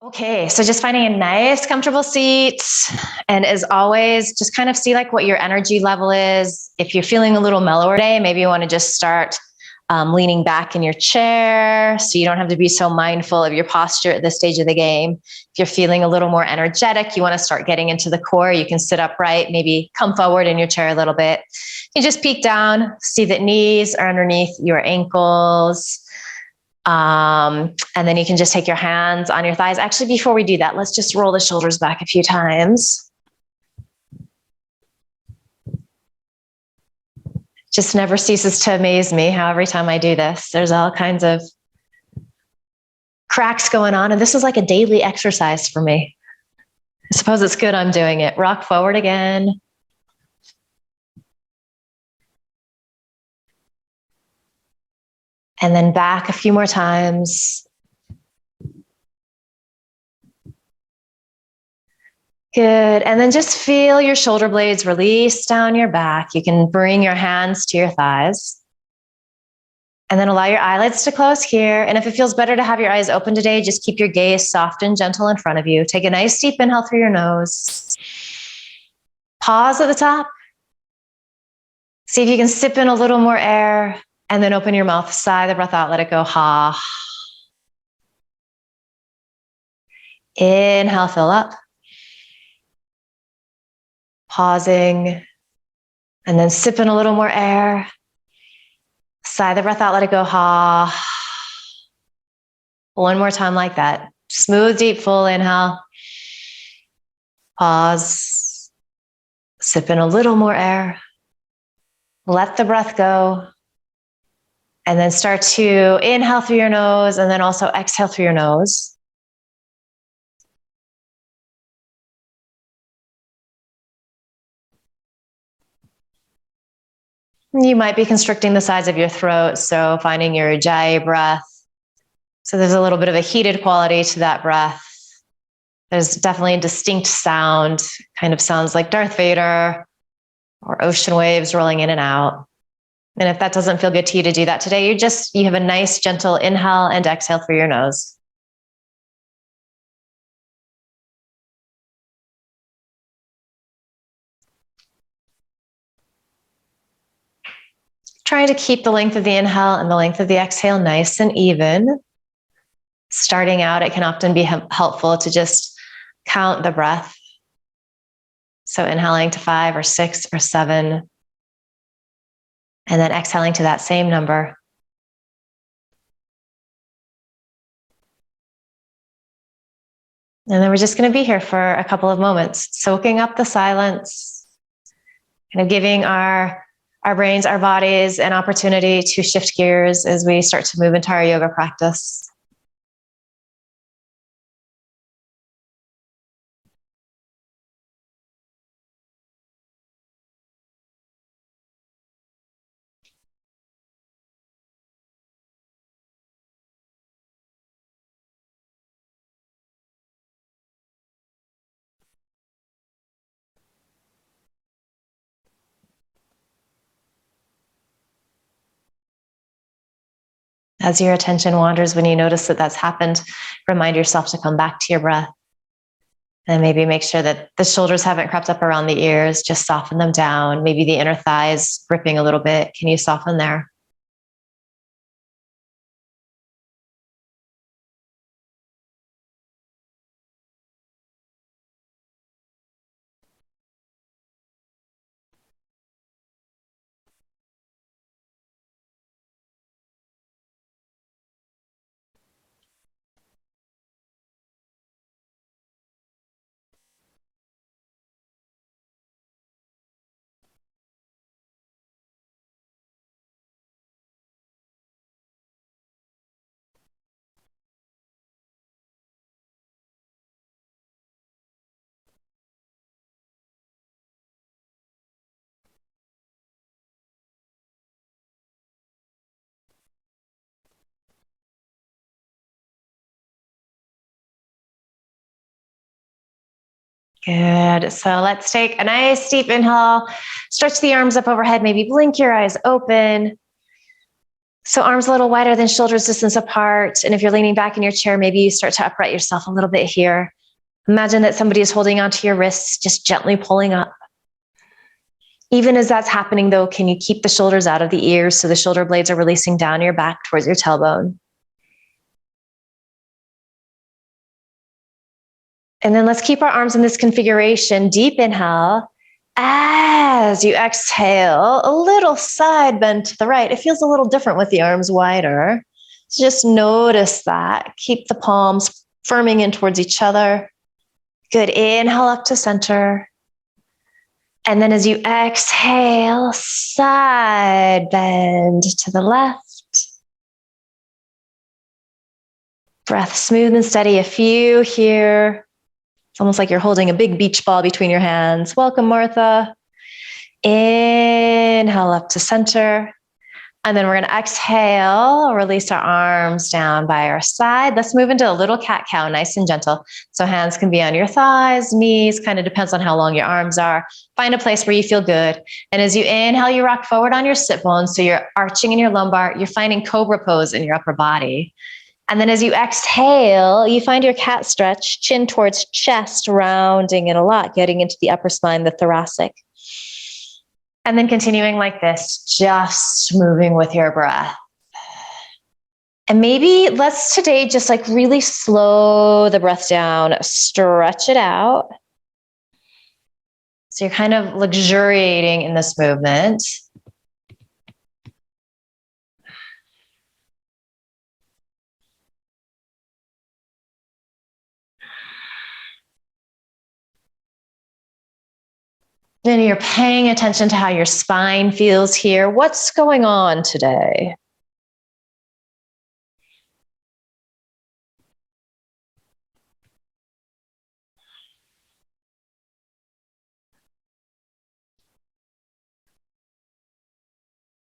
Okay, so just finding a nice, comfortable seat. And as always, just kind of see like what your energy level is. If you're feeling a little mellower today, maybe you want to just start leaning back in your chair so you don't have to be so mindful of your posture at this stage of the game. If you're feeling a little more energetic, you want to start getting into the core, you can sit upright, maybe come forward in your chair a little bit. You just peek down, see that knees are underneath your ankles. And then you can just take your hands on your thighs. Actually, before we do that, let's just roll the shoulders back a few times. Just never ceases to amaze me how every time I do this, there's all kinds of cracks going on. And this is like a daily exercise for me. I suppose it's good I'm doing it. Rock forward again. And then back a few more times. Good. And then just feel your shoulder blades release down your back. You can bring your hands to your thighs. And then allow your eyelids to close here. And if it feels better to have your eyes open today, just keep your gaze soft and gentle in front of you. Take a nice deep inhale through your nose. Pause at the top. See if you can sip in a little more air. And then open your mouth, sigh the breath out, let it go, ha. Inhale, fill up. Pausing. And then sip in a little more air. Sigh the breath out, let it go, ha. One more time like that. Smooth, deep, full inhale. Pause. Sip in a little more air. Let the breath go. And then start to inhale through your nose and then also exhale through your nose. You might be constricting the sides of your throat, so finding your Ujjayi breath. So there's a little bit of a heated quality to that breath. There's definitely a distinct sound, kind of sounds like Darth Vader or ocean waves rolling in and out. And if that doesn't feel good to you to do that today, you have a nice gentle inhale and exhale through your nose. Trying to keep the length of the inhale and the length of the exhale nice and even. Starting out, it can often be helpful to just count the breath. So inhaling to 5 or 6 or 7, and then exhaling to that same number. And then we're just going to be here for a couple of moments, soaking up the silence, kind of giving our brains, our bodies an opportunity to shift gears as we start to move into our yoga practice. As your attention wanders, when you notice that that's happened, remind yourself to come back to your breath. And maybe make sure that the shoulders haven't crept up around the ears, just soften them down. Maybe the inner thighs gripping a little bit. Can you soften there? Good. So let's take a nice deep inhale, stretch the arms up overhead, maybe blink your eyes open. So arms a little wider than shoulders distance apart. And if you're leaning back in your chair, maybe you start to upright yourself a little bit here. Imagine that somebody is holding onto your wrists, just gently pulling up. Even as that's happening, though, can you keep the shoulders out of the ears so the shoulder blades are releasing down your back towards your tailbone? And then let's keep our arms in this configuration. Deep inhale. As you exhale, a little side bend to the right. It feels a little different with the arms wider. So just notice that. Keep the palms firming in towards each other. Good. Inhale up to center. And then as you exhale, side bend to the left. Breath smooth and steady. A few here. It's almost like you're holding a big beach ball between your hands. Welcome, Martha. Inhale up to center. And then we're going to exhale, release our arms down by our side. Let's move into a little cat-cow, nice and gentle. So hands can be on your thighs, knees, kind of depends on how long your arms are. Find a place where you feel good. And as you inhale, you rock forward on your sit bones. So you're arching in your lumbar. You're finding cobra pose in your upper body. And then as you exhale, you find your cat stretch, chin towards chest, rounding it a lot, getting into the upper spine, the thoracic. And then continuing like this, just moving with your breath. And maybe let's today just like really slow the breath down, stretch it out. So you're kind of luxuriating in this movement. Then you're paying attention to how your spine feels here. What's going on today?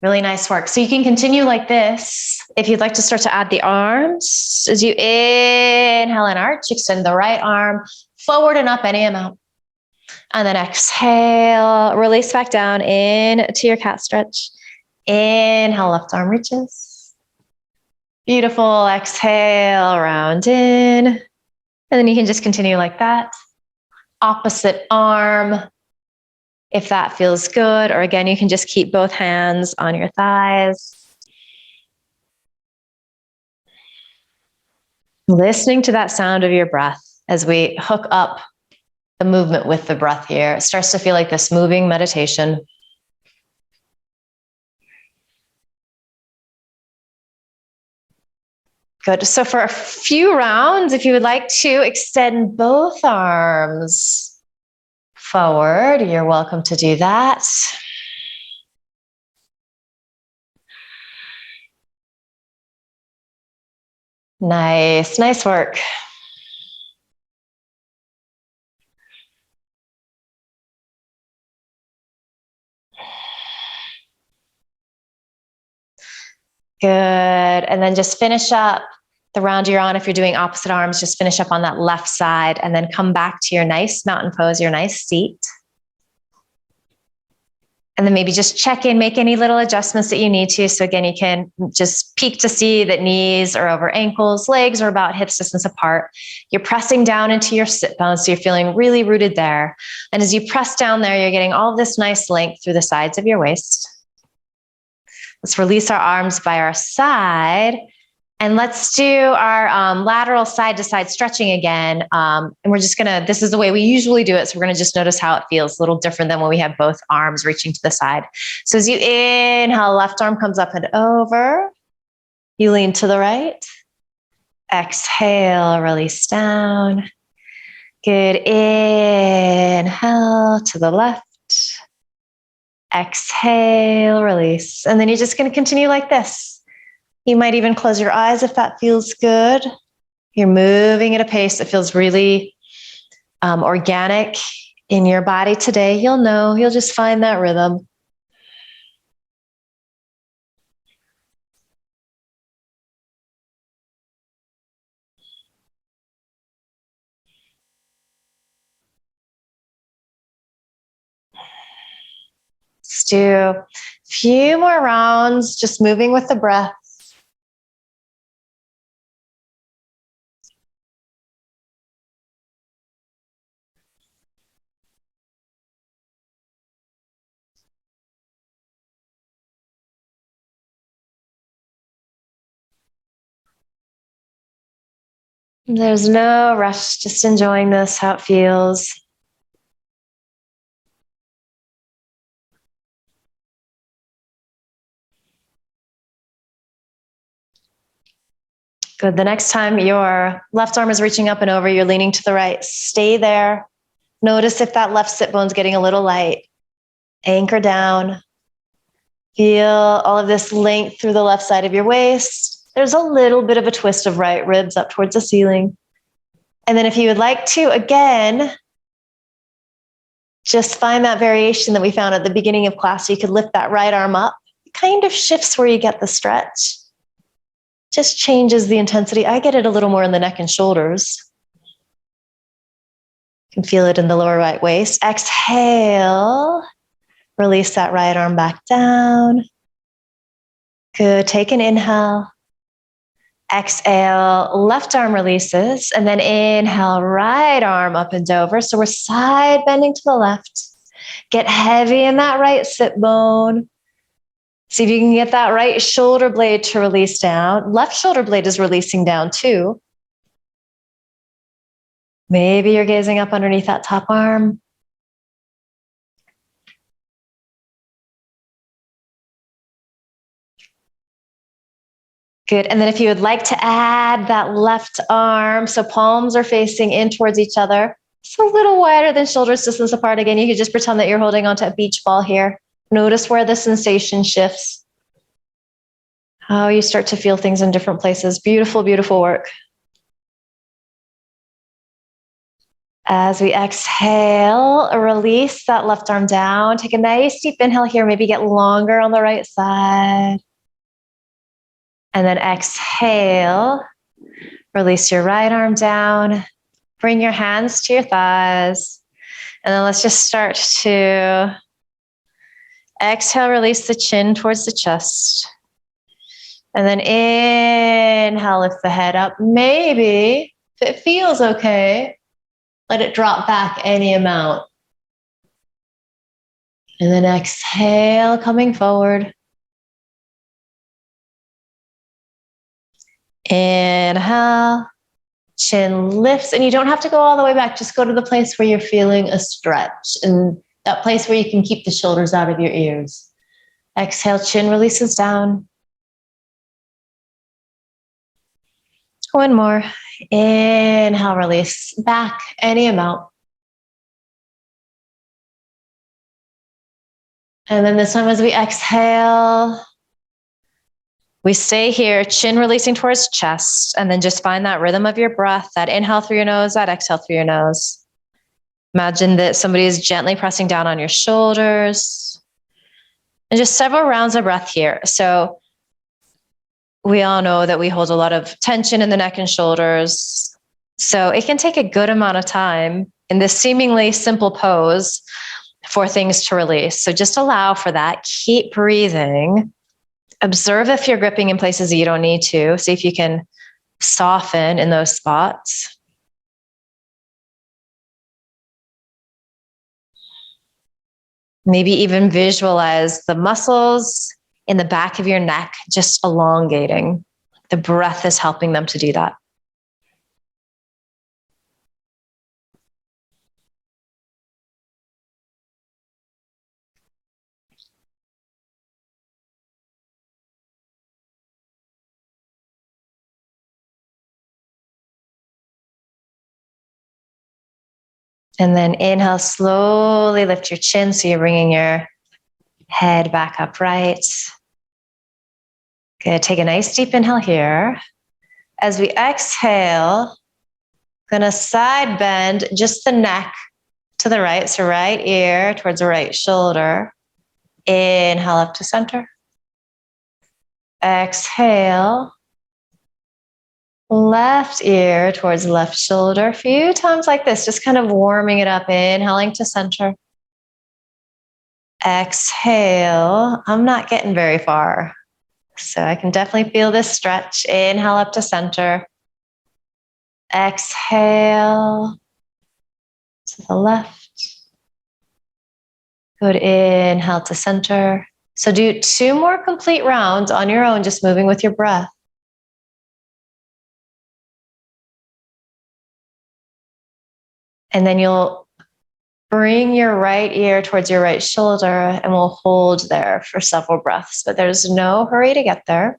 Really nice work. So you can continue like this. If you'd like to start to add the arms, as you inhale and arch, extend the right arm forward and up any amount. And then exhale, release back down into your cat stretch. Inhale, left arm reaches. Beautiful. Exhale, round in. And then you can just continue like that. Opposite arm, if that feels good. Or again, you can just keep both hands on your thighs. Listening to that sound of your breath as we hook up the movement with the breath here. It starts to feel like this moving meditation. Good. So for a few rounds, if you would like to extend both arms forward, you're welcome to do that. Nice, nice work. Good. And then just finish up the round you're on. If you're doing opposite arms, just finish up on that left side and then come back to your nice mountain pose, your nice seat. And then maybe just check in, make any little adjustments that you need to. So again, you can just peek to see that knees are over ankles, legs are about hips distance apart. You're pressing down into your sit bones, so you're feeling really rooted there. And as you press down there, you're getting all this nice length through the sides of your waist. Let's release our arms by our side. And let's do our lateral side to side stretching again. And we're just this is the way we usually do it. So we're gonna just notice how it feels, a little different than when we have both arms reaching to the side. So as you inhale, left arm comes up and over. You lean to the right. Exhale, release down. Good. Inhale to the left. Exhale, release. And then you're just gonna continue like this. You might even close your eyes if that feels good. You're moving at a pace that feels really organic in your body today. You'll just find that rhythm. Let's do a few more rounds, just moving with the breath. There's no rush, just enjoying this, how it feels. Good. The next time your left arm is reaching up and over, you're leaning to the right, stay there. Notice if that left sit bone's getting a little light. Anchor down. Feel all of this length through the left side of your waist. There's a little bit of a twist of right ribs up towards the ceiling. And then if you would like to, again, just find that variation that we found at the beginning of class. So you could lift that right arm up. It kind of shifts where you get the stretch. Just changes the intensity. I get it a little more in the neck and shoulders. You can feel it in the lower right waist. Exhale. Release that right arm back down. Good. Take an inhale. Exhale, left arm releases, and then inhale, right arm up and over. So we're side bending to the left. Get heavy in that right sit bone. See if you can get that right shoulder blade to release down. Left shoulder blade is releasing down too. Maybe you're gazing up underneath that top arm. Good. And then if you would like to add that left arm, so palms are facing in towards each other. It's a little wider than shoulders distance apart. Again, you could just pretend that you're holding onto a beach ball here. Notice where the sensation shifts. How you start to feel things in different places. Beautiful, beautiful work. As we exhale, release that left arm down. Take a nice deep inhale here. Maybe get longer on the right side. And then exhale, release your right arm down, bring your hands to your thighs. And then let's just start to exhale, release the chin towards the chest. And then inhale, lift the head up. Maybe, if it feels okay, let it drop back any amount. And then exhale, coming forward. Inhale, chin lifts, and you don't have to go all the way back. Just go to the place where you're feeling a stretch and that place where you can keep the shoulders out of your ears. Exhale, chin releases down. One more. Inhale, release back any amount. And then this time as we exhale, we stay here, chin releasing towards chest, and then just find that rhythm of your breath, that inhale through your nose, that exhale through your nose. Imagine that somebody is gently pressing down on your shoulders. And just several rounds of breath here. So we all know that we hold a lot of tension in the neck and shoulders. So it can take a good amount of time in this seemingly simple pose for things to release. So just allow for that. Keep breathing. Observe if you're gripping in places that you don't need to. See if you can soften in those spots. Maybe even visualize the muscles in the back of your neck just elongating. The breath is helping them to do that. And then inhale, slowly lift your chin so you're bringing your head back upright. Good. Take a nice deep inhale here. As we exhale, gonna side bend just the neck to the right. So right ear towards the right shoulder. Inhale up to center. Exhale. Left ear towards left shoulder. A few times like this, just kind of warming it up. Inhaling to center. Exhale. I'm not getting very far, so I can definitely feel this stretch. Inhale up to center. Exhale to the left. Good. Inhale to center. So do 2 more complete rounds on your own, just moving with your breath. And then you'll bring your right ear towards your right shoulder, and we'll hold there for several breaths, but there's no hurry to get there.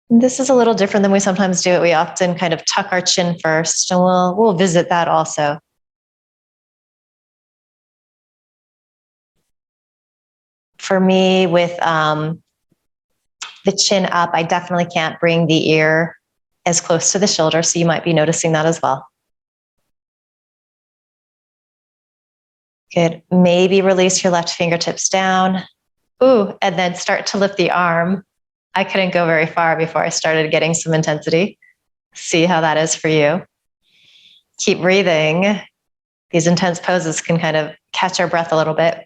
This is a little different than we sometimes do it. We often kind of tuck our chin first, and we'll visit that also. For me, with the chin up, I definitely can't bring the ear as close to the shoulder, so you might be noticing that as well. Good. Maybe release your left fingertips down. Ooh, and then start to lift the arm. I couldn't go very far before I started getting some intensity. See how that is for you. Keep breathing. These intense poses can kind of catch our breath a little bit.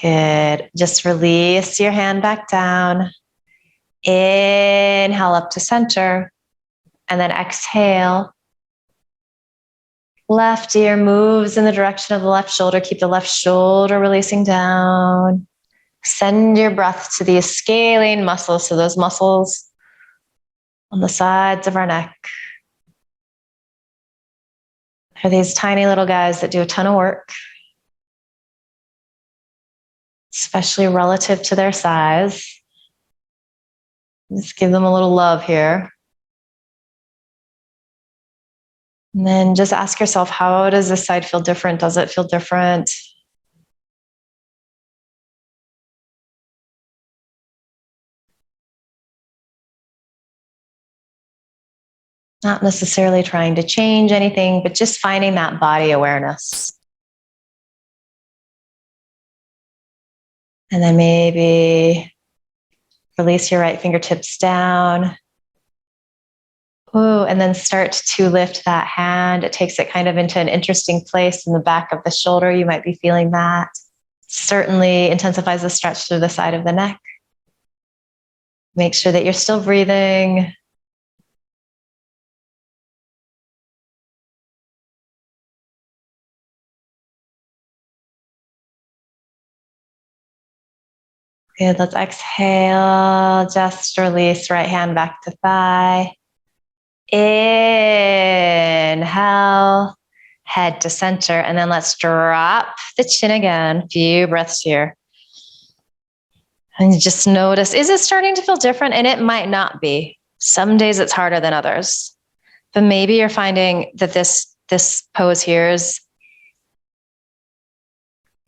Good. Just release your hand back down. Inhale up to center. And then exhale. Left ear moves in the direction of the left shoulder. Keep the left shoulder releasing down. Send your breath to the scalene muscles, so those muscles on the sides of our neck. Are these tiny little guys that do a ton of work, especially relative to their size. Just give them a little love here. And then just ask yourself, how does this side feel different? Does it feel different? Not necessarily trying to change anything, but just finding that body awareness. And then maybe release your right fingertips down. Ooh, and then start to lift that hand. It takes it kind of into an interesting place in the back of the shoulder. You might be feeling that. Certainly intensifies the stretch through the side of the neck. Make sure that you're still breathing. Good, let's exhale. Just release right hand back to thigh. Inhale, head to center, and then let's drop the chin again. Few breaths here. And you just notice, is it starting to feel different? And it might not be. Some days it's harder than others. But maybe you're finding that this pose here is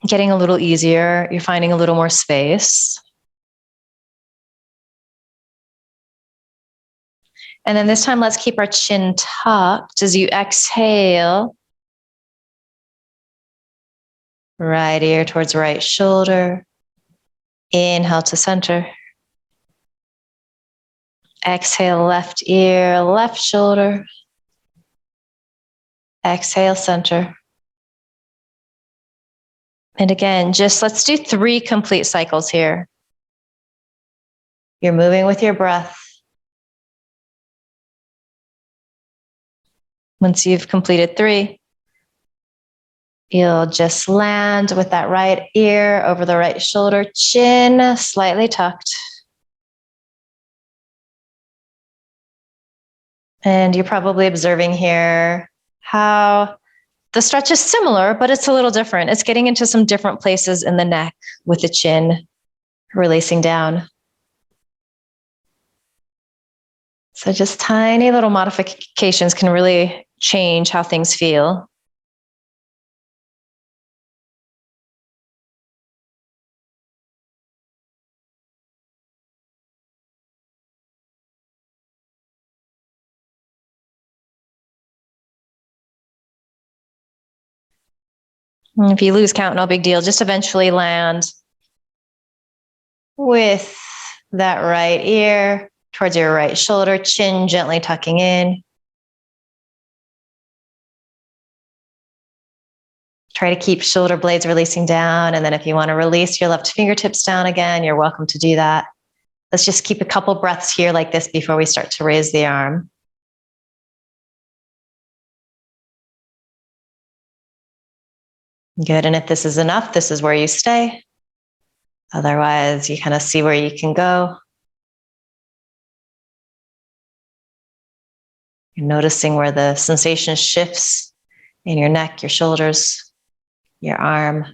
getting a little easier. You're finding a little more space. And then this time, let's keep our chin tucked as you exhale. Right ear towards right shoulder. Inhale to center. Exhale, left ear, left shoulder. Exhale, center. And again, just let's do 3 complete cycles here. You're moving with your breath. Once you've completed 3, you'll just land with that right ear over the right shoulder, chin slightly tucked. And you're probably observing here how the stretch is similar, but it's a little different. It's getting into some different places in the neck with the chin releasing down. So just tiny little modifications can really change how things feel. And if you lose count, no big deal. Just eventually land with that right ear towards your right shoulder, chin gently tucking in. Try to keep shoulder blades releasing down. And then if you want to release your left fingertips down again, you're welcome to do that. Let's just keep a couple breaths here like this before we start to raise the arm. Good. And if this is enough, this is where you stay. Otherwise, you kind of see where you can go. You're noticing where the sensation shifts in your neck, your shoulders, your arm.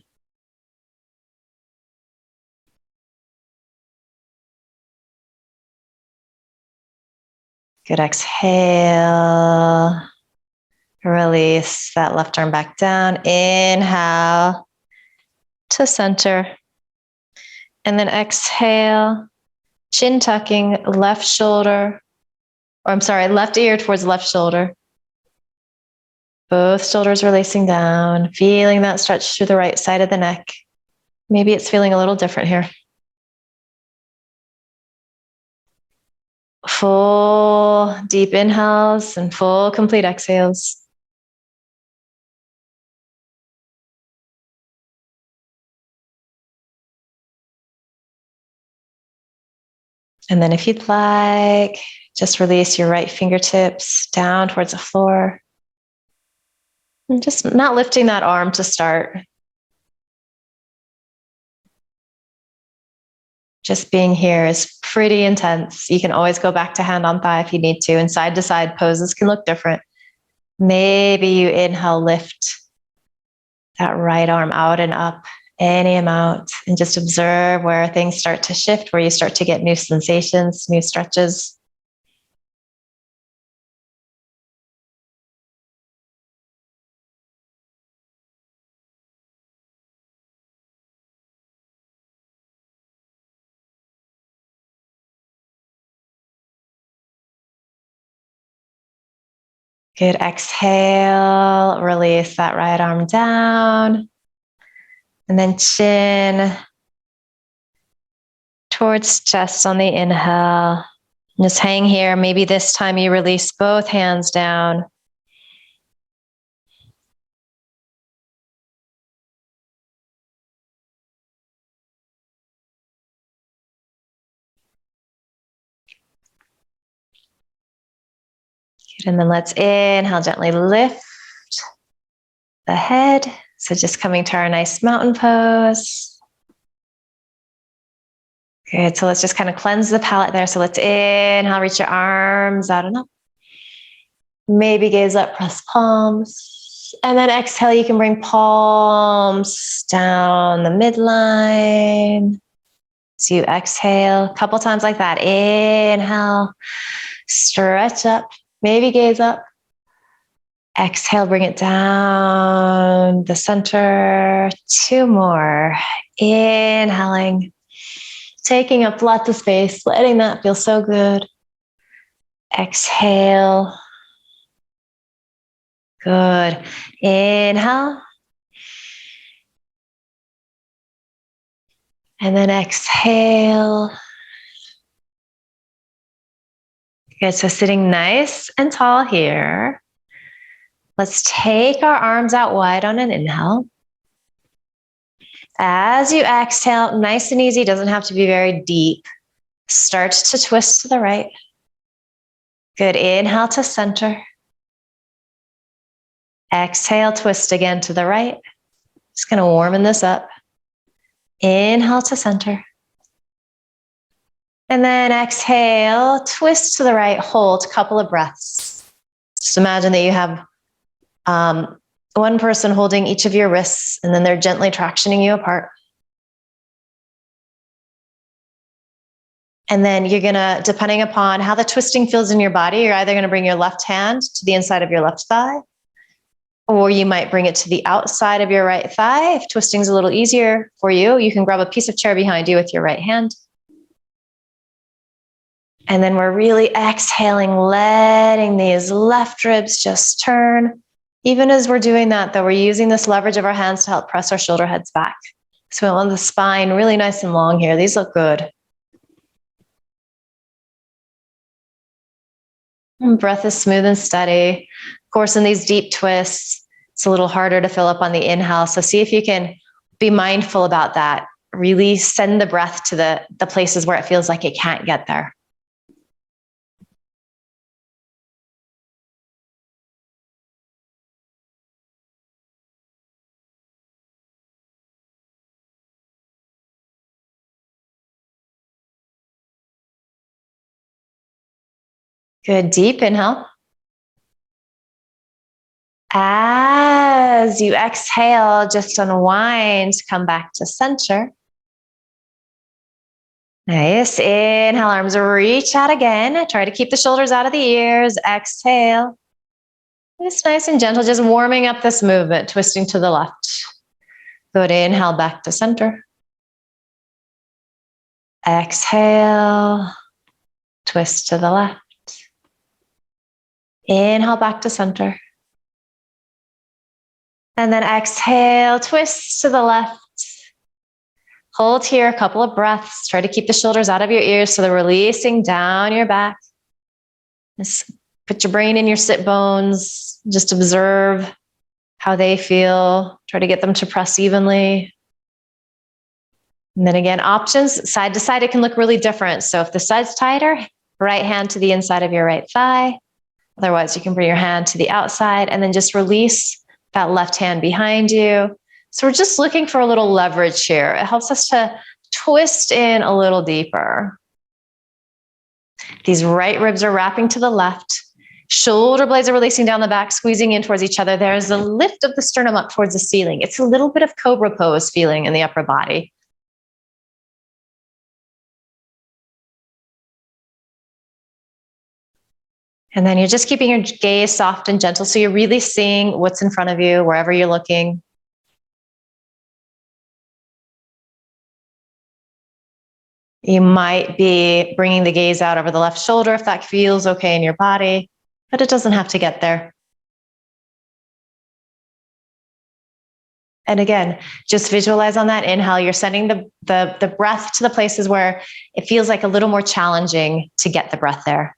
Good. Exhale. Release that left arm back down. Inhale to center. And then exhale, chin tucking, left shoulder, or I'm sorry, left ear towards left shoulder. Both shoulders releasing down, feeling that stretch through the right side of the neck. Maybe it's feeling a little different here. Full deep inhales and full complete exhales. And then if you'd like, just release your right fingertips down towards the floor. And just not lifting that arm to start. Just being here is pretty intense. You can always go back to hand on thigh if you need to, and side to side poses can look different. Maybe you inhale, lift that right arm out and up any amount, and just observe where things start to shift, where you start to get new sensations, new stretches. Good. Exhale, release that right arm down. And then chin towards chest on the inhale. Just hang here. Maybe this time you release both hands down. Good. And then let's inhale, gently lift the head. So just coming to our nice mountain pose. Good. So let's just kind of cleanse the palate there. So let's inhale, reach your arms out and up. Maybe gaze up, press palms. And then exhale, you can bring palms down the midline. So you exhale a couple times like that. Inhale, stretch up, maybe gaze up. Exhale, bring it down the center. 2 more. Inhaling, taking up lots of space, letting that feel so good. Exhale. Good. Inhale. And then exhale. Good. So sitting nice and tall here. Let's take our arms out wide on an inhale. As you exhale, nice and easy, doesn't have to be very deep. Start to twist to the right. Good. Inhale to center. Exhale, twist again to the right. Just going to warm this up. Inhale to center. And then exhale, twist to the right, hold a couple of breaths. Just imagine that you have one person holding each of your wrists, and then they're gently tractioning you apart. And then you're going to, depending upon how the twisting feels in your body, you're either going to bring your left hand to the inside of your left thigh, or you might bring it to the outside of your right thigh. If twisting is a little easier for you, you can grab a piece of chair behind you with your right hand. And then we're really exhaling, letting these left ribs just turn. Even as we're doing that, though, we're using this leverage of our hands to help press our shoulder heads back. So we want the spine really nice and long here. These look good. And breath is smooth and steady. Of course, in these deep twists, It's a little harder to fill up on the inhale. So see if you can be mindful about that. Really send the breath to the places where it feels like it can't get there. Good, deep inhale. As you exhale, just unwind, come back to center. Nice. Inhale, arms reach out again. Try to keep the shoulders out of the ears. Exhale. It's nice and gentle, just warming up this movement, twisting to the left. Good. Inhale, back to center. Exhale, twist to the left. Inhale, back to center. And then exhale, twist to the left. Hold here a couple of breaths. Try to keep the shoulders out of your ears so they're releasing down your back. Just put your brain in your sit bones. Just observe how they feel. Try to get them to press evenly. And then again, options, side to side, it can look really different. So if the side's tighter, right hand to the inside of your right thigh. Otherwise, you can bring your hand to the outside and then just release that left hand behind you. So we're just looking for a little leverage here. It helps us to twist in a little deeper. These right ribs are wrapping to the left. Shoulder blades are releasing down the back, squeezing in towards each other. There's a lift of the sternum up towards the ceiling. It's a little bit of cobra pose feeling in the upper body. And then you're just keeping your gaze soft and gentle. So you're really seeing what's in front of you, wherever you're looking. You might be bringing the gaze out over the left shoulder if that feels okay in your body, but it doesn't have to get there. And again, just visualize on that inhale, you're sending the breath to the places where it feels like a little more challenging to get the breath there.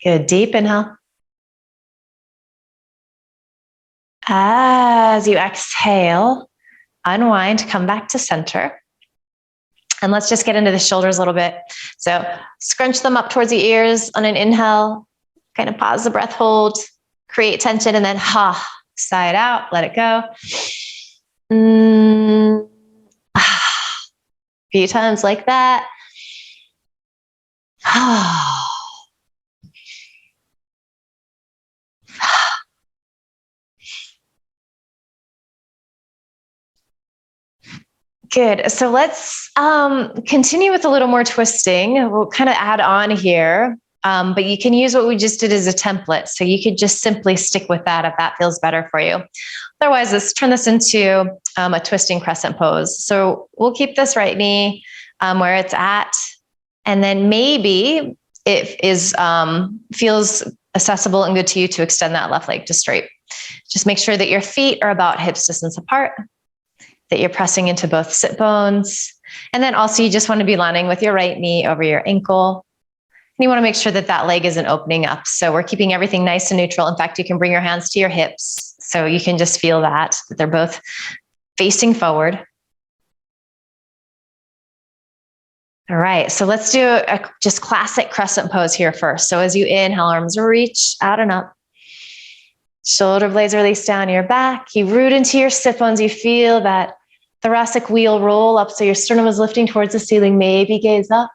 Good, deep inhale. As you exhale, unwind, come back to center. And let's just get into the shoulders a little bit. So scrunch them up towards the ears on an inhale, kind of pause the breath, hold, create tension, and then side out, let it go. A few times like that. Good. So let's continue with a little more twisting. We'll kind of add on here, but you can use what we just did as a template. So you could just simply stick with that if that feels better for you. Otherwise, let's turn this into a twisting crescent pose. So we'll keep this right knee where it's at. And then maybe it feels accessible and good to you to extend that left leg to straight. Just make sure that your feet are about hips distance apart, that you're pressing into both sit bones. And then also you just want to be landing with your right knee over your ankle. And you want to make sure that that leg isn't opening up. So we're keeping everything nice and neutral. In fact, you can bring your hands to your hips. So you can just feel that they're both facing forward. All right, so let's do a just classic crescent pose here first. So as you inhale, arms reach out and up. Shoulder blades release down your back. You root into your sit bones. You feel that thoracic wheel roll up. So your sternum is lifting towards the ceiling. Maybe gaze up.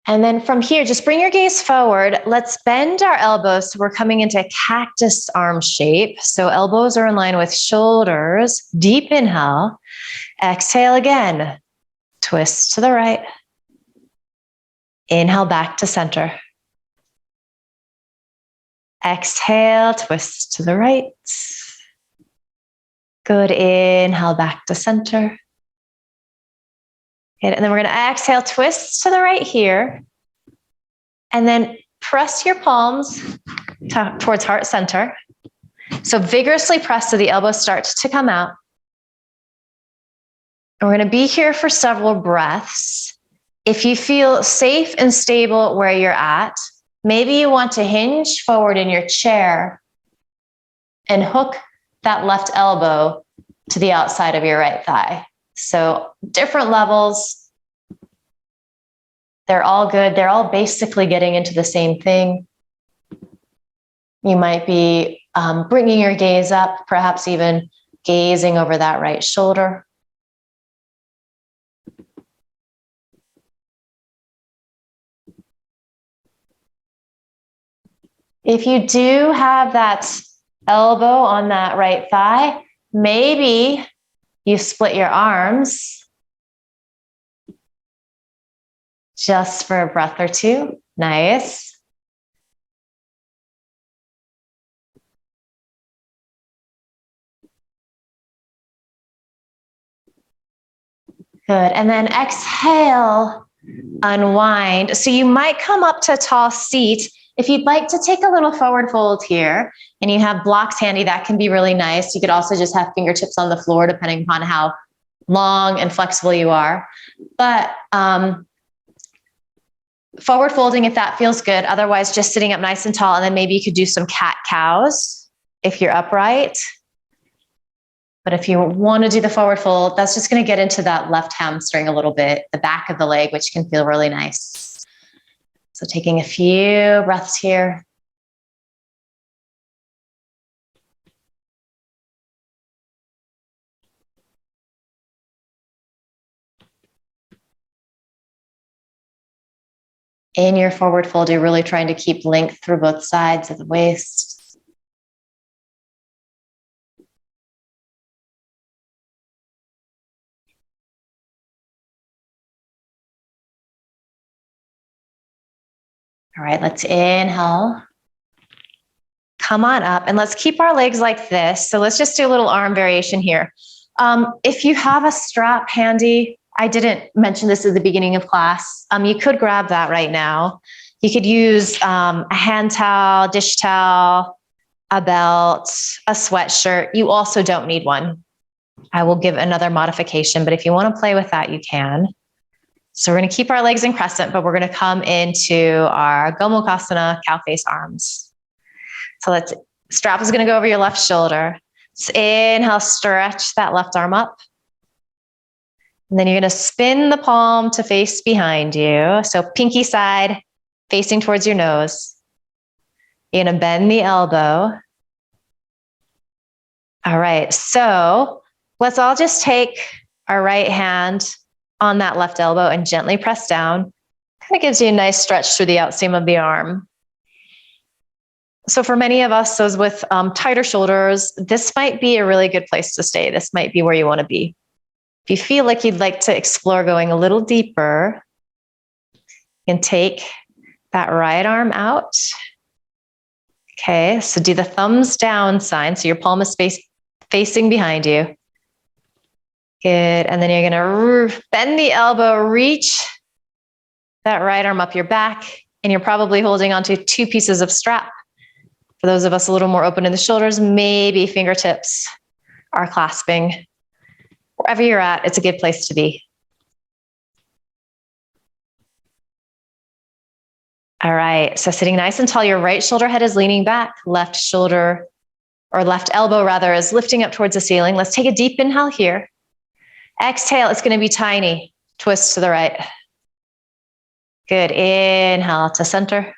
And then from here, just bring your gaze forward. Let's bend our elbows. So we're coming into a cactus arm shape. So elbows are in line with shoulders. Deep inhale. Exhale again. Twist to the right. Inhale back to center. Exhale, twist to the right. Good. Inhale back to center. Good. And then we're going to exhale, twist to the right here. And then press your palms towards heart center. So vigorously press so the elbows start to come out. And we're going to be here for several breaths. If you feel safe and stable where you're at, maybe you want to hinge forward in your chair and hook that left elbow to the outside of your right thigh. So different levels. They're all good. They're all basically getting into the same thing. You might be bringing your gaze up, perhaps even gazing over that right shoulder. If you do have that elbow on that right thigh, maybe you split your arms just for a breath or two. Nice. Good. And then exhale, unwind. So you might come up to a tall seat. If you'd like to take a little forward fold here and you have blocks handy, that can be really nice. You could also just have fingertips on the floor, depending upon how long and flexible you are. But forward folding, if that feels good. Otherwise, just sitting up nice and tall. And then maybe you could do some cat cows if you're upright. But if you want to do the forward fold, that's just going to get into that left hamstring a little bit, the back of the leg, which can feel really nice. So taking a few breaths here. In your forward fold, you're really trying to keep length through both sides of the waist. All right, let's inhale. Come on up and let's keep our legs like this. So let's just do a little arm variation here. If you have a strap handy, I didn't mention this at the beginning of class. You could grab that right now. You could use a hand towel, dish towel, a belt, a sweatshirt. You also don't need one. I will give another modification, but if you want to play with that, you can. So we're going to keep our legs in crescent, but we're going to come into our Gomukasana, cow face arms. So strap is going to go over your left shoulder. So inhale, stretch that left arm up. And then you're going to spin the palm to face behind you. So pinky side facing towards your nose. You're going to bend the elbow. All right. So let's all just take our right hand on that left elbow and gently press down. Kind of gives you a nice stretch through the outseam of the arm. So for many of us, those with tighter shoulders, this might be a really good place to stay. This might be where you want to be. If you feel like you'd like to explore going a little deeper, you can take that right arm out. Okay, so do the thumbs down sign. So your palm is facing behind you. Good. And then you're going to bend the elbow, reach that right arm up your back, and you're probably holding onto two pieces of strap. For those of us a little more open in the shoulders, maybe fingertips are clasping. Wherever you're at, it's a good place to be. All right, so sitting nice and tall, your right shoulder head is leaning back, left shoulder, or left elbow rather, is lifting up towards the ceiling. Let's take a deep inhale here. Exhale, it's going to be tiny. Twist to the right. Good. Inhale to center.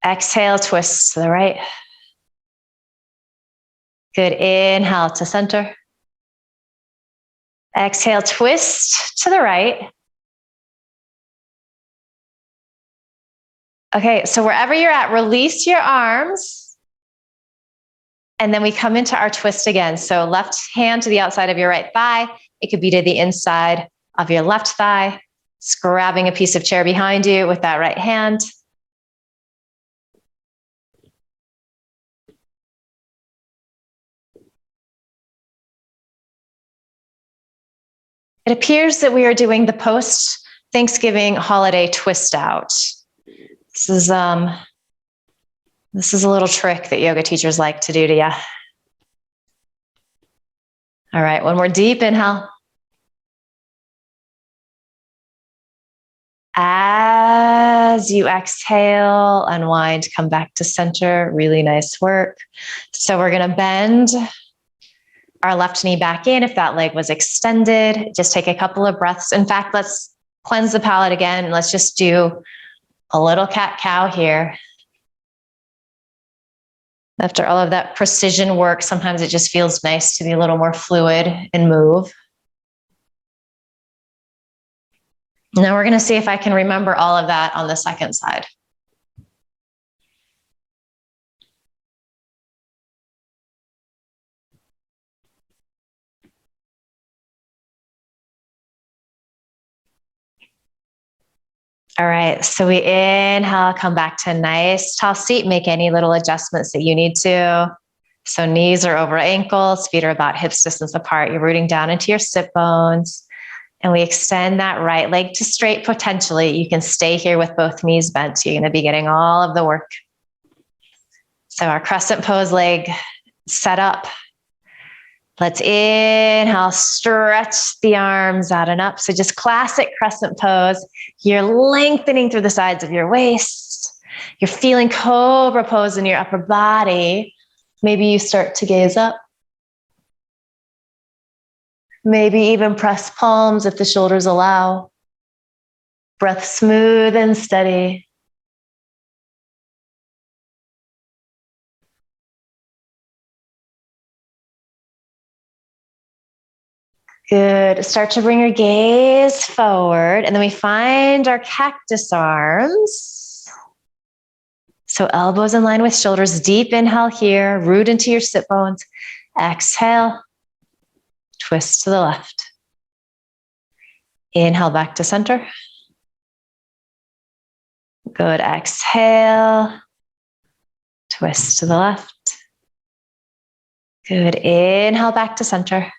Exhale, twist to the right. Good. Inhale to center. Exhale, twist to the right. Okay, so wherever you're at, release your arms. And then we come into our twist again. So left hand to the outside of your right thigh. It could be to the inside of your left thigh. Just grabbing a piece of chair behind you with that right hand. It appears that we are doing the post-Thanksgiving holiday twist out. This is a little trick that yoga teachers like to do to you. All right, one more deep inhale. As you exhale, unwind, come back to center. Really nice work. So we're going to bend our left knee back in if that leg was extended. Just take a couple of breaths. In fact, let's cleanse the palate again. Let's just do a little cat-cow here. After all of that precision work, sometimes it just feels nice to be a little more fluid and move. Now we're going to see if I can remember all of that on the second side. All right, so we inhale, come back to a nice tall seat, make any little adjustments that you need to. So knees are over ankles, feet are about hips distance apart. You're rooting down into your sit bones. And we extend that right leg to straight potentially. You can stay here with both knees bent. You're going to be getting all of the work. So our crescent pose leg set up. Let's inhale, stretch the arms out and up. So just classic crescent pose. You're lengthening through the sides of your waist. You're feeling cobra pose in your upper body. Maybe you start to gaze up. Maybe even press palms if the shoulders allow. Breath smooth and steady. Good. Start to bring your gaze forward, and then we find our cactus arms. So elbows in line with shoulders. Deep inhale here. Root into your sit bones. Exhale. Twist to the left. Inhale back to center. Good. Exhale. Twist to the left. Good. Inhale back to center.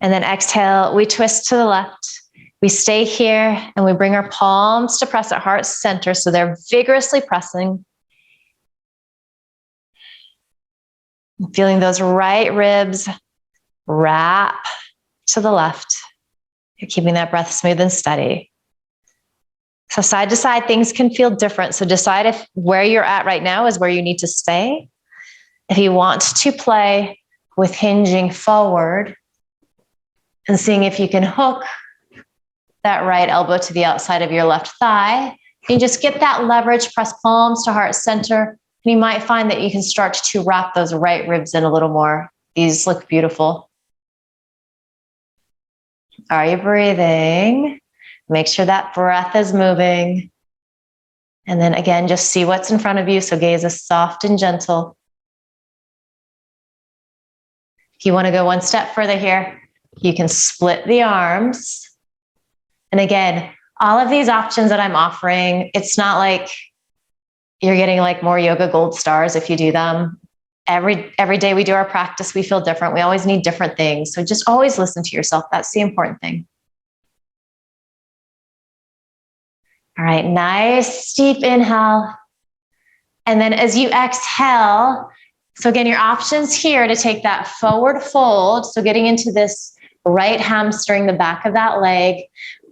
And then exhale, we twist to the left. We stay here and we bring our palms to press at heart center. So they're vigorously pressing. Feeling those right ribs wrap to the left. You're keeping that breath smooth and steady. So side to side, things can feel different. So decide if where you're at right now is where you need to stay. If you want to play with hinging forward and seeing if you can hook that right elbow to the outside of your left thigh, you just get that leverage, press palms to heart center, and you might find that you can start to wrap those right ribs in a little more. These look beautiful. Are you breathing? Make sure that breath is moving. And then again, just see what's in front of you. So gaze is soft and gentle. If you want to go one step further here, you can split the arms. And again, all of these options that I'm offering, it's not like you're getting like more yoga gold stars if you do them. Every day we do our practice, we feel different. We always need different things. So just always listen to yourself. That's the important thing. All right, nice deep inhale. And then as you exhale, so again, your options here to take that forward fold. So getting into this right hamstring, the back of that leg.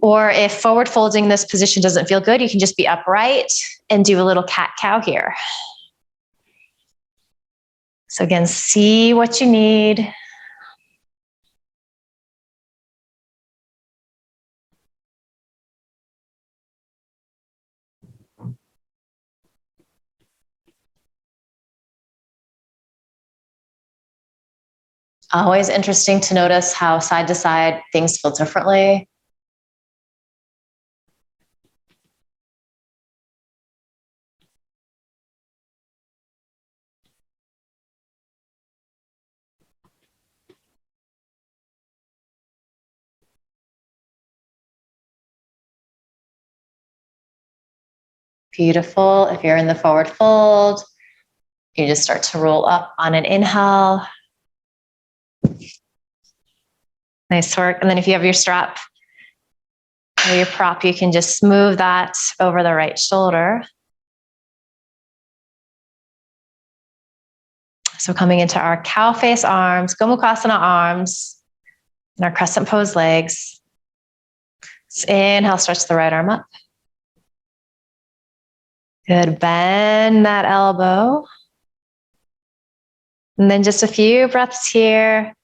Or if forward folding this position doesn't feel good, you can just be upright and do a little cat-cow here. So again, see what you need. Always interesting to notice how side to side things feel differently. Beautiful. If you're in the forward fold, you just start to roll up on an inhale. Nice work. And then if you have your strap or your prop, you can just move that over the right shoulder. So coming into our cow face arms, Gomukasana arms, and our crescent pose legs. So inhale, stretch the right arm up. Good, bend that elbow. And then just a few breaths here.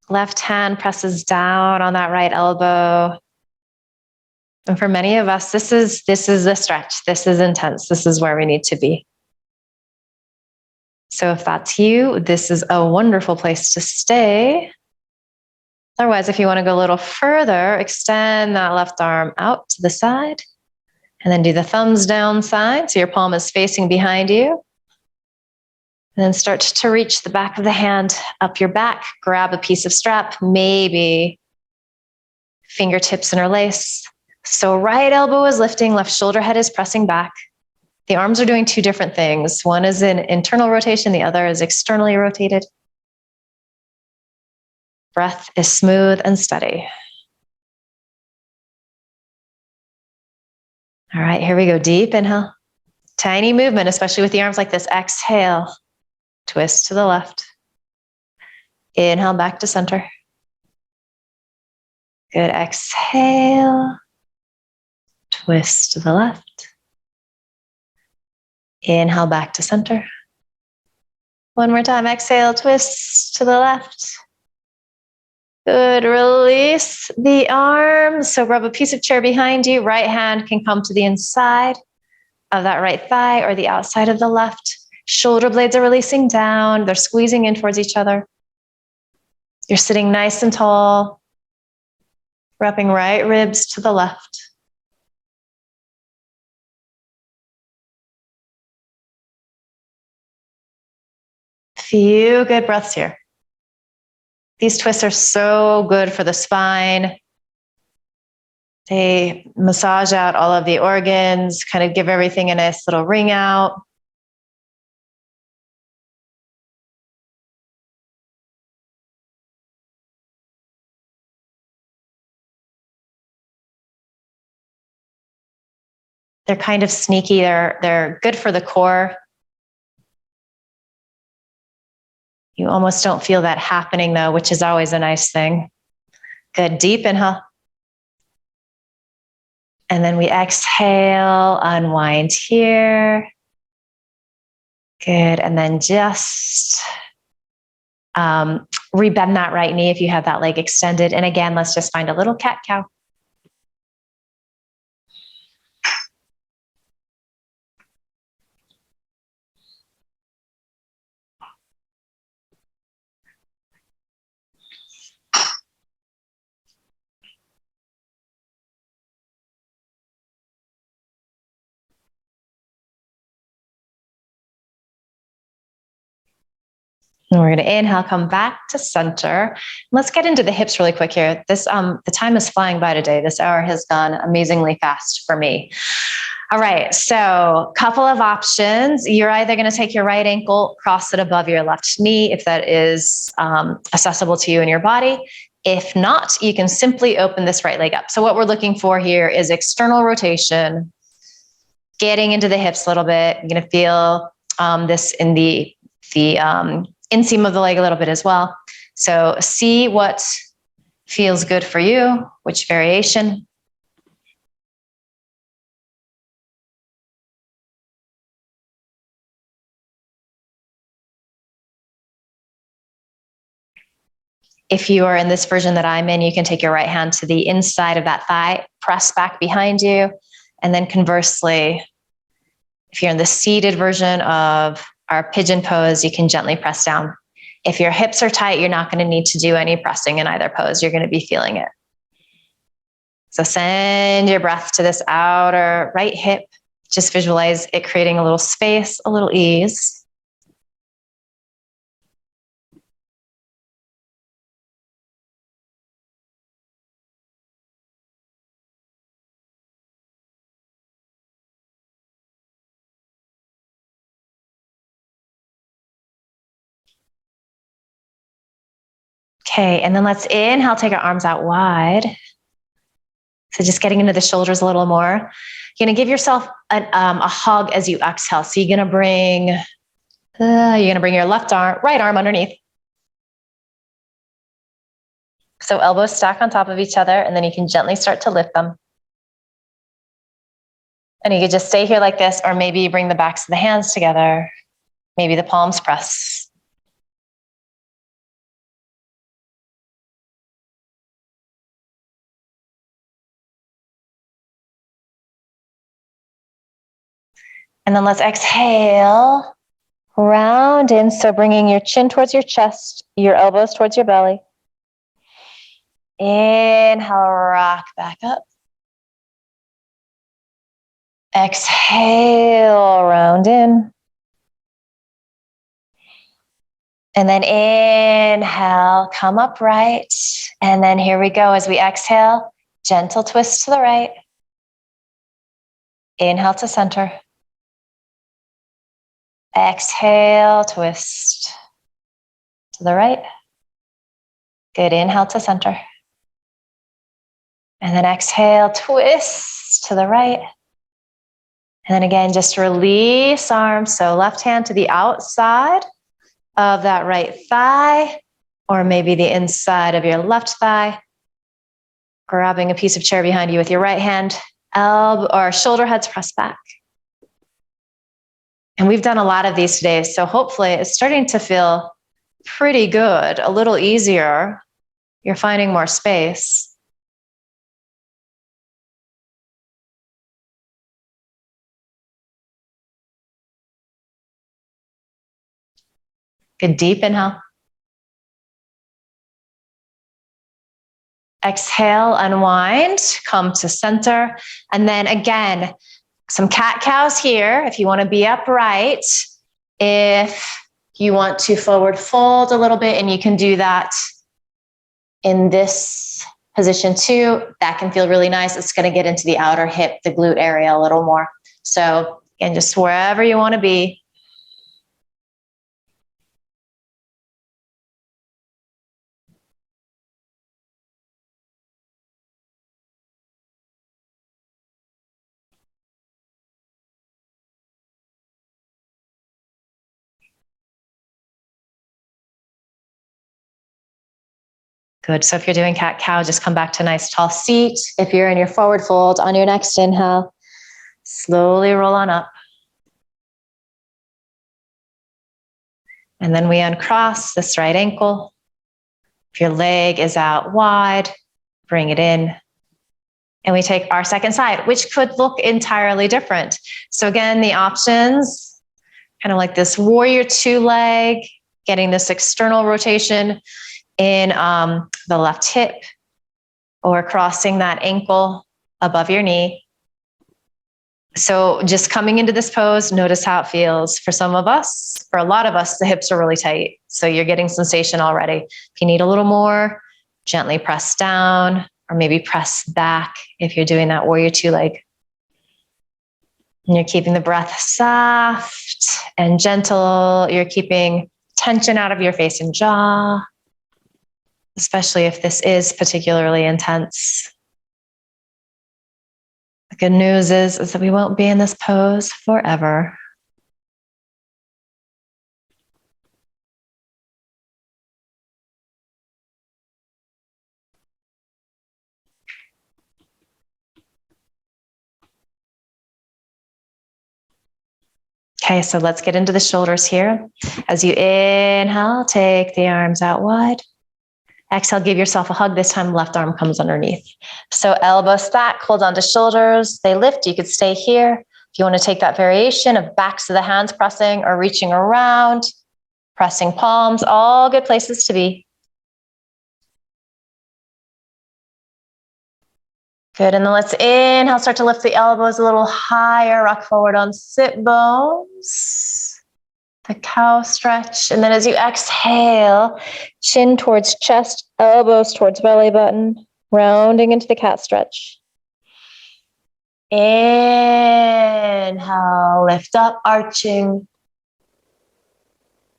Left hand presses down on that right elbow. And for many of us, this is the stretch. This is intense. This is where we need to be. So if that's you, this is a wonderful place to stay. Otherwise, if you want to go a little further, extend that left arm out to the side and then do the thumbs down side. So your palm is facing behind you. And then start to reach the back of the hand up your back, grab a piece of strap, maybe fingertips interlace. So right elbow is lifting, left shoulder head is pressing back. The arms are doing two different things. One is in internal rotation, the other is externally rotated. Breath is smooth and steady. All right, here we go. Deep inhale. Tiny movement, especially with the arms like this. Exhale. Twist to the left. Inhale back to center. Good. Exhale. Twist to the left. Inhale back to center. One more time. Exhale. Twist to the left. Good. Release the arms. So grab a piece of chair behind you. Right hand can come to the inside of that right thigh or the outside of the left. Shoulder blades are releasing down. They're squeezing in towards each other. You're sitting nice and tall, wrapping right ribs to the left. Few good breaths here. These twists are so good for the spine. They massage out all of the organs, kind of give everything a nice little ring out. They're kind of sneaky. They're good for the core. You almost don't feel that happening though, which is always a nice thing. Good. Deep inhale. And then we exhale, unwind here. Good. And then just rebend that right knee if you have that leg extended. And again, let's just find a little cat-cow. And we're going to inhale, come back to center. Let's get into the hips really quick here. The time is flying by today. This hour has gone amazingly fast for me. All right, so couple of options. You're either going to take your right ankle, cross it above your left knee, if that is accessible to you in your body. If not, you can simply open this right leg up. So what we're looking for here is external rotation, getting into the hips a little bit. You're going to feel this in the inseam of the leg a little bit as well. So see what feels good for you, which variation. If you are in this version that I'm in, you can take your right hand to the inside of that thigh, press back behind you, and then conversely, if you're in the seated version of our pigeon pose, you can gently press down. If your hips are tight, you're not going to need to do any pressing in either pose. You're going to be feeling it. So send your breath to this outer right hip. Just visualize it creating a little space, a little ease. Okay, and then let's inhale, take our arms out wide. So just getting into the shoulders a little more. You're gonna give yourself a hug as you exhale. So you're gonna bring your right arm underneath. So elbows stack on top of each other, and then you can gently start to lift them. And you could just stay here like this, or maybe you bring the backs of the hands together. Maybe the palms press. And then let's exhale, round in. So bringing your chin towards your chest, your elbows towards your belly. Inhale, rock back up. Exhale, round in. And then inhale, come upright. And then here we go as we exhale, gentle twist to the right. Inhale to center. Exhale, twist to the right. Good, inhale to center. And then exhale, twist to the right. And then again, just release arms. So left hand to the outside of that right thigh, or maybe the inside of your left thigh. Grabbing a piece of chair behind you with your right hand, elbow or shoulder heads pressed back. And we've done a lot of these today, so hopefully it's starting to feel pretty good, a little easier. You're finding more space. Good, deep inhale. Exhale, unwind, come to center. And then again, some cat cows here. If you want to be upright, if you want to forward fold a little bit, and you can do that in this position too, that can feel really nice. It's going to get into the outer hip, the glute area a little more. So again, just wherever you want to be. Good. So if you're doing cat cow, just come back to a nice tall seat. If you're in your forward fold, on your next inhale, slowly roll on up. And then we uncross this right ankle. If your leg is out wide, bring it in. And we take our second side, which could look entirely different. So again, the options, kind of like this warrior two leg, getting this external rotation in the left hip, or crossing that ankle above your knee. So just coming into this pose, notice how it feels. For some of us, for a lot of us, the hips are really tight. So you're getting sensation already. If you need a little more, gently press down, or maybe press back if you're doing that warrior two leg. And you're keeping the breath soft and gentle. You're keeping tension out of your face and jaw, especially if this is particularly intense. The good news is that we won't be in this pose forever. Okay, so let's get into the shoulders here. As you inhale, take the arms out wide. Exhale, give yourself a hug. This time, left arm comes underneath. So elbow stack, hold on to shoulders. They lift. You could stay here. If you want to take that variation of backs of the hands pressing or reaching around, pressing palms, all good places to be. Good, and then let's inhale, start to lift the elbows a little higher, rock forward on sit bones. The cow stretch. And then as you exhale, chin towards chest, elbows towards belly button, rounding into the cat stretch. Inhale, lift up, arching.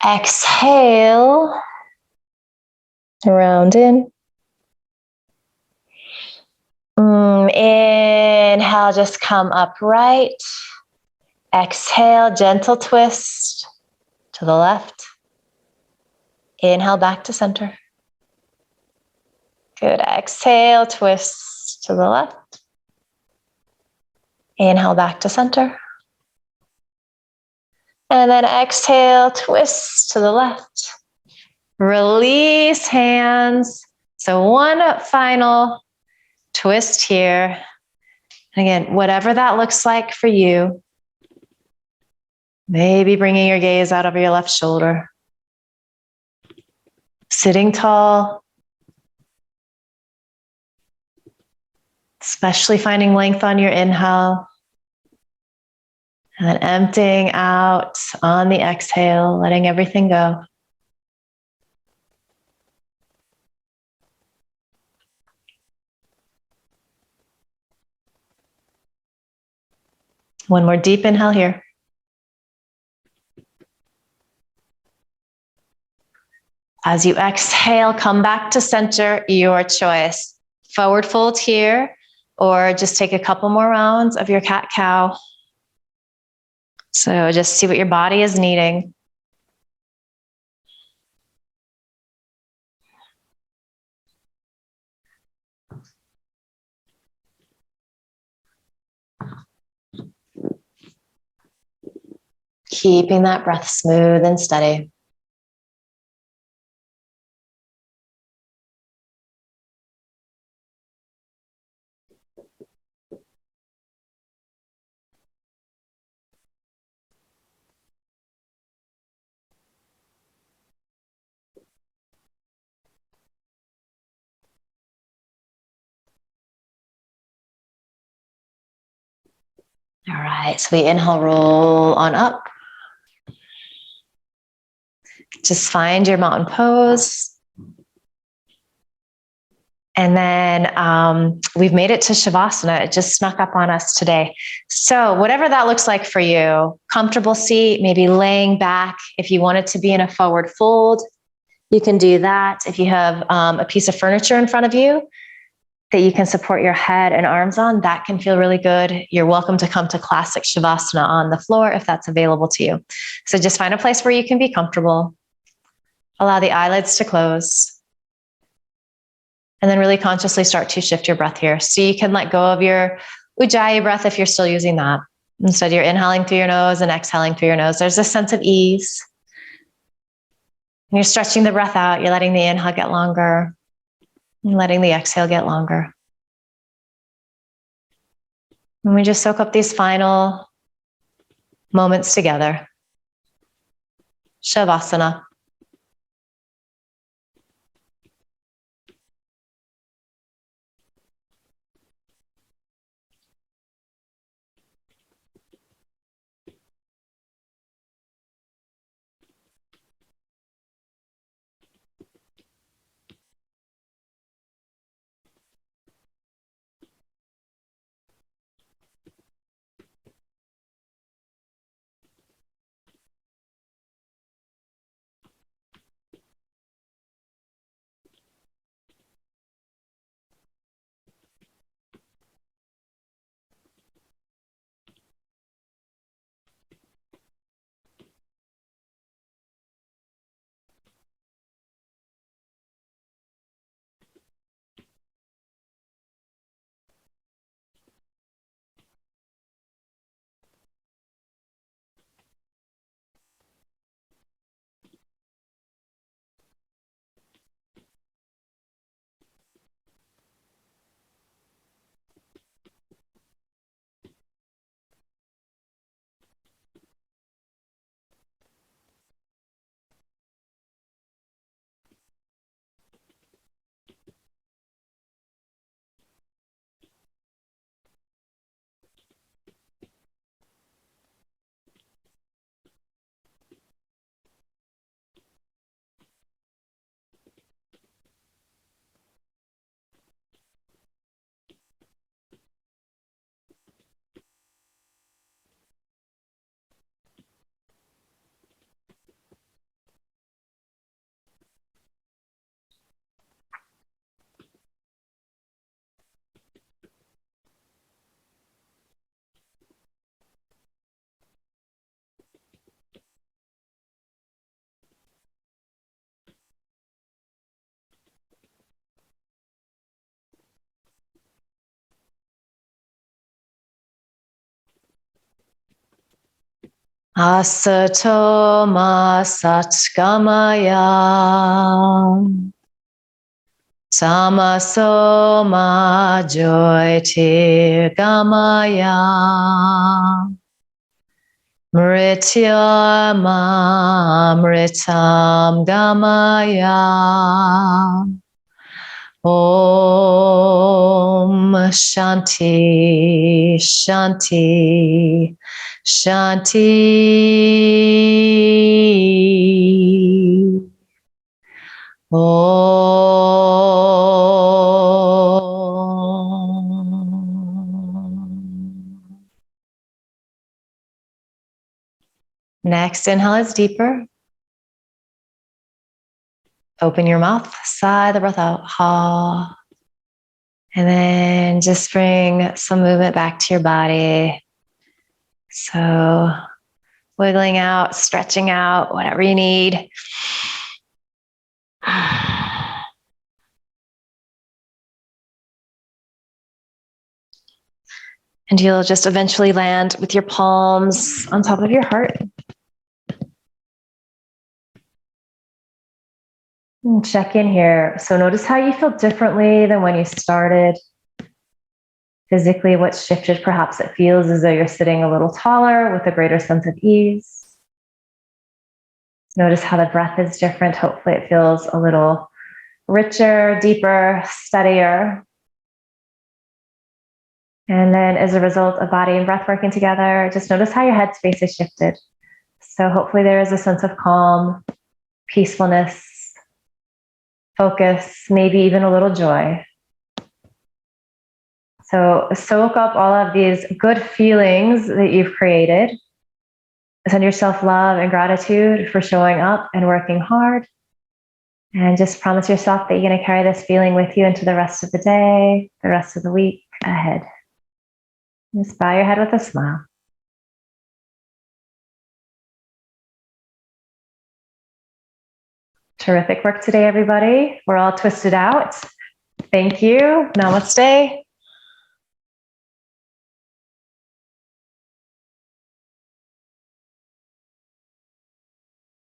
Exhale, Round in. Inhale, just come upright. Exhale, gentle twist to the left. Inhale, back to center. Good. Exhale, twist to the left. Inhale, back to center. And then exhale, twist to the left. Release hands. So one final twist here. And again, whatever that looks like for you, maybe bringing your gaze out over your left shoulder. Sitting tall. Especially finding length on your inhale. And then emptying out on the exhale, letting everything go. One more deep inhale here. As you exhale, come back to center, your choice. Forward fold here, or just take a couple more rounds of your cat-cow. So just see what your body is needing. Keeping that breath smooth and steady. All right, so we inhale, roll on up. Just find your mountain pose. And then we've made it to Shavasana. It just snuck up on us today. So whatever that looks like for you, comfortable seat, maybe laying back. If you want it to be in a forward fold, you can do that. If you have a piece of furniture in front of you that you can support your head and arms on, that can feel really good. You're welcome to come to classic Shavasana on the floor if that's available to you. So just find a place where you can be comfortable. Allow the eyelids to close. And then really consciously start to shift your breath here. So you can let go of your Ujjayi breath if you're still using that. Instead, you're inhaling through your nose and exhaling through your nose. There's a sense of ease. And you're stretching the breath out. You're letting the inhale get longer and letting the exhale get longer. And we just soak up these final moments together. Shavasana. Asatoma Satgamaya. Tamasoma Jyotirgamaya. Mrityamamritam Gamaya. Om Shanti Shanti Shanti. Om. Next inhale is deeper. Open your mouth, sigh the breath out. Ha. And then just bring some movement back to your body. So wiggling out, stretching out, whatever you need. And you'll just eventually land with your palms on top of your heart. And check in here. So notice how you feel differently than when you started. Physically, what's shifted? Perhaps it feels as though you're sitting a little taller with a greater sense of ease. Notice how the breath is different. Hopefully it feels a little richer, deeper, steadier. And then as a result of body and breath working together, just notice how your headspace is shifted. So hopefully there is a sense of calm, peacefulness, focus, maybe even a little joy. So soak up all of these good feelings that you've created. Send yourself love and gratitude for showing up and working hard. And just promise yourself that you're going to carry this feeling with you into the rest of the day, the rest of the week ahead. Just bow your head with a smile. Terrific work today, everybody. We're all twisted out. Thank you. Namaste.